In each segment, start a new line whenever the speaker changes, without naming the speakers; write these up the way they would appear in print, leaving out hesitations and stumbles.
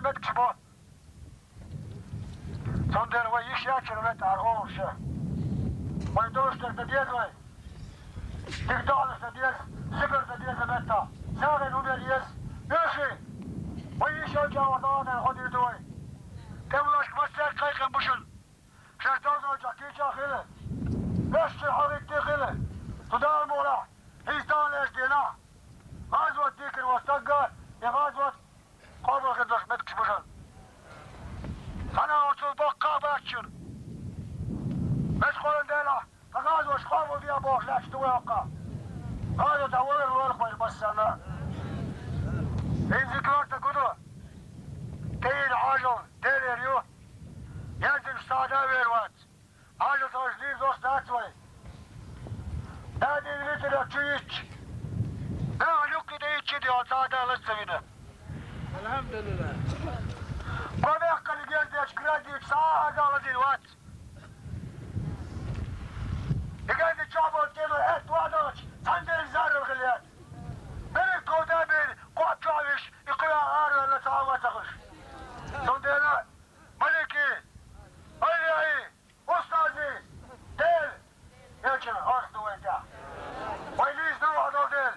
met kişbo. Sonder ve iş yaşır met arhoşu. Ve doğuştur da diyez ve. Dikdalış da diyez, sıkır da diyez metta. Sağın umer diyez. Nöşi. Ve iş yaşır ortadan hadi doy. Devlaş kmasler kaykın buşun. Şertaz olacak ki çakılı. Beşçi havikti kılı. Tudar mola. Hizdan eşdina. Gazvat dikir vastagga. Gazvat قابل خدش متكش بشن أنا أرسل بقى باكر مشغول ديلا فقاعد وش قابل فيها بوش لا تشتوي وقع هذا تهوير الورق بس أنا إن ذكرت قدوة تيل عاجل تيل ريو ينزل سادة ويروات عاجل تجليل دوست ناتوي هذه اللي تلتشيش لا يوكي ديتشي دي سادة لسه
Elhamdülillah.
Bana yakını geldi açıklayıcı sağa aladı vat. Geldi çabuk geldi et vadaç. Sandal zarır gıliyat. Beni koda bir kuat çaviş ikıya ağrı ile sağıma takış. Sondena Maliki Aliyi Ustazi del. Yelçin arz duvayda. Vayliz ne vadav del.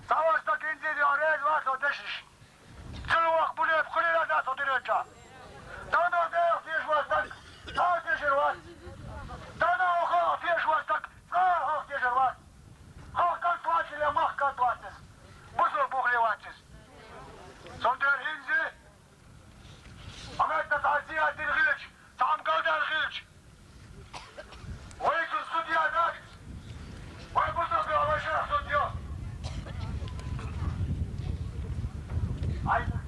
Savaşta kinci diyor rez varsa deşiş. Çılvak bunu hep kulüle da sotuyorca. Dana da fiş vastak, sağ teşir var. Dana oka fiş vastak, sağ hak teşir var. Halkan tuvaç ile mahkan tuvaçsız. Busul buhli vaçsız. Sondör hinzi. Ahmet da taziye din giliç. Tam kaldan giliç. Oysun stüdya da. Oy busul bir avaşır stüdyo. Aynen.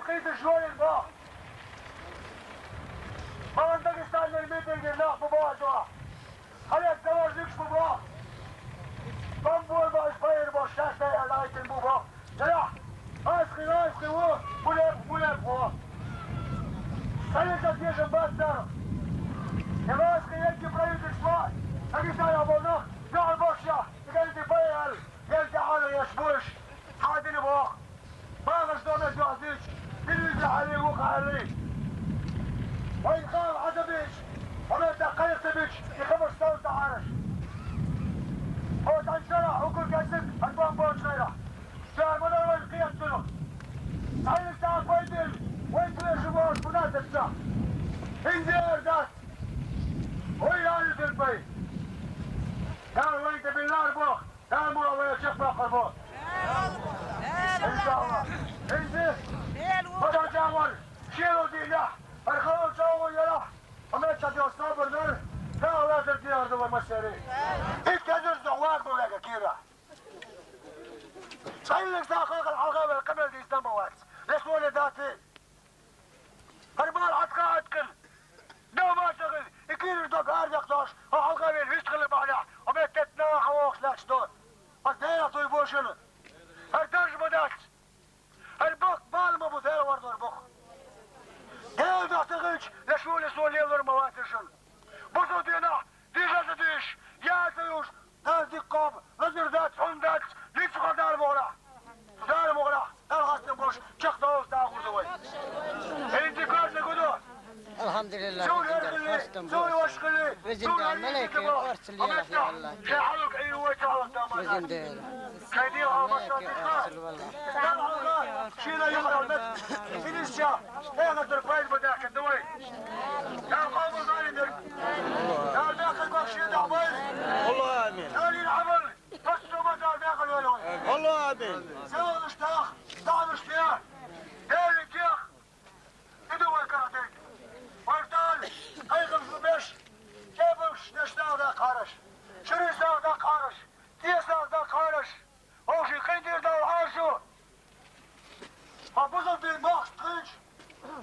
قيد شوي الباخ ما عندك استعمل الميتنج الناح ببعض خليك دوار زيكش بباخ بامبول باش باير باش شاشة الايت البوباخ جلاح اسخي وو بولاب وو خليك تديش مبادر يا اسخي يجي بريد الشمال هكي سايا بونخ جاء البوشة يقلدي باير يلتي على يشبوش حادين باخ ما غشتونا جوازيش تلوزي عليه وقع عليه وين خاف عزبيش وما تقيت بيش يخبر صوت عارش هو تنشرح وكل كاسك البان بون شرح جاء مدر وين قيم سنو تعينك تعرف وين دل وين تلي شباش مناسب سا انزي اردات وين هالي دلبي قال وين تبي النار بوخ قال مولا وين شيخ باقر بوخ ان شاء الله انزي بدأ جاور شيلو دينا الخلو جاور يلا وما تشدي الصبر نر لا لازم ديار دوا مسيري انت كدر زواج مولاك كيرا صحيح لك داخل الحلقة قبل دي استنبوات ليش مولي ذاتي هربال عتقا عتقل دو ما شغل يكير دوك هار يقطاش الحلقة بين يشتغل معنا وما تتناخ ووخ لاكش دور الدينا طيبو شنو هرداش بدات البق بالما بوثير ورد البق هل تعتقد لشو سولي يضر مواترشن بصو دينا ديجا تديش يا تيوش هذه قوم نزردات حندات ليش قدار مغرا دار مغرا دار غاستن بوش شخ دوز تاخذ دوي انت كاش قدو
الحمد لله
سوري واشخلي
وزن الملائكة أرسل لي يا الله
شعلك ايوه تعال
وزن دير
كيديها مصر
أرسل والله
شيلا يقرأ المت فينيشيا ايه غدر بايد بداك الدوي يا قوم ظالم يا داخل بخشي دعبايد
والله امين
تالي العمل بسوا مدار داخل ولوي
والله امين
سوى اشتاخ دعم اشتياخ تالي تياخ ادوي كراتيك وارتال اي غمز بيش كيبوش نشتاخ دا قارش شري ساخ دا قارش تيساخ دا قارش وشي قيدير دا وعاشو فبوزن دي باخ تخيج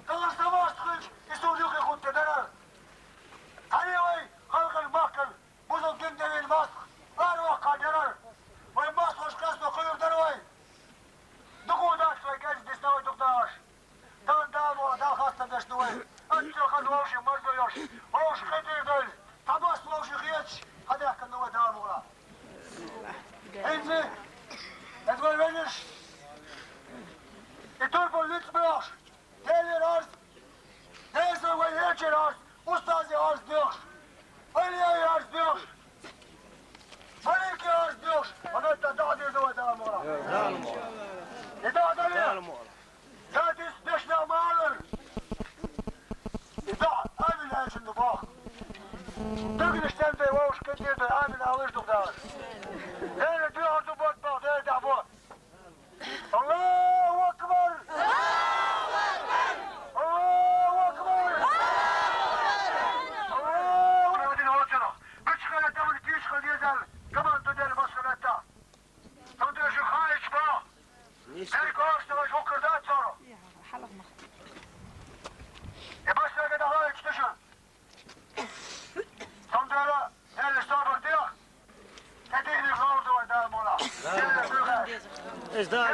تغش تباش تخيج يسوليوك يخون تدرر عليوي خلق الماكل بوزن دين دين الماسك غاروا قادرر وين ماسك وش كاسو خير دروي دقو داش ويكاش ديستوي دقداش دان دامو دان خاصة دشتوي انتو خدوشي مرزو يوش وش خيدير دل تباس وشي خيتش هذا يحكي نوى دامو لا انزي ادوال وينش يتربو لتباش تالي راس نيسا ويهيك راس استاذي راس ديوش ولياي راس ديوش وليكي راس ديوش ومتى دعدي زوا دامورا يدعد عليه تاتي سدشنا مالر يدعد امن هاش النباخ تقدر تشتغل ووش كتير امن هاوش دقدار هنا ديوه دبوت باخ هنا دعبوت الله اكبر الله اكبر الله ودين وطنه بتشغل دولة تشغل يزال كمان تدير مسؤوليتها تدير شو خايش باه هيك واشتغل شو كردات صاروا يبس لك ده هاي تشتشر تدير اللي صابر ديخ تديني غوض ودا مولا
ايش دار